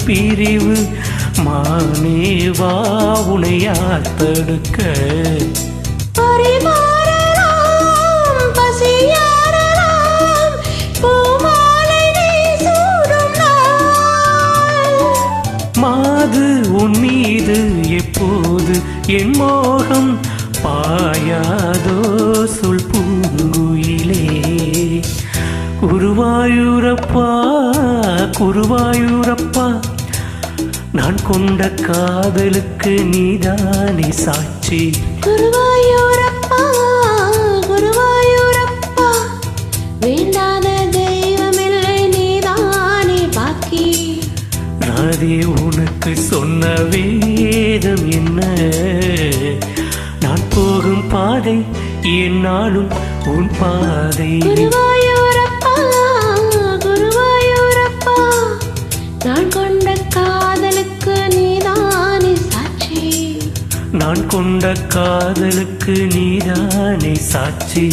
பிரிவு மானேவா உனை யார் தடுக்க மாது உன் மீது எப்போது என் மோகம் பாயாதோ சொல் பூங்குயிலே குருவாயூரப்பா குருவாயூரப்பா நான் கொண்ட காதலுக்கு நீதானே சாட்சி குருவாயூரப்பா குருவாயூரப்பா வேண்டாத தெய்வமில்லை நீதானே பாக்கி ராதே உனக்கு சொன்ன வேதம் என்ன நான் போகும் பாதை என்னாலும் உன் பாதை குருவாயூரப்பா குருவாயூரப்பா நான் கொண்ட காதலுக்கு நீதானே சாட்சி நான் கொண்ட காதலுக்கு நீதானே சாட்சி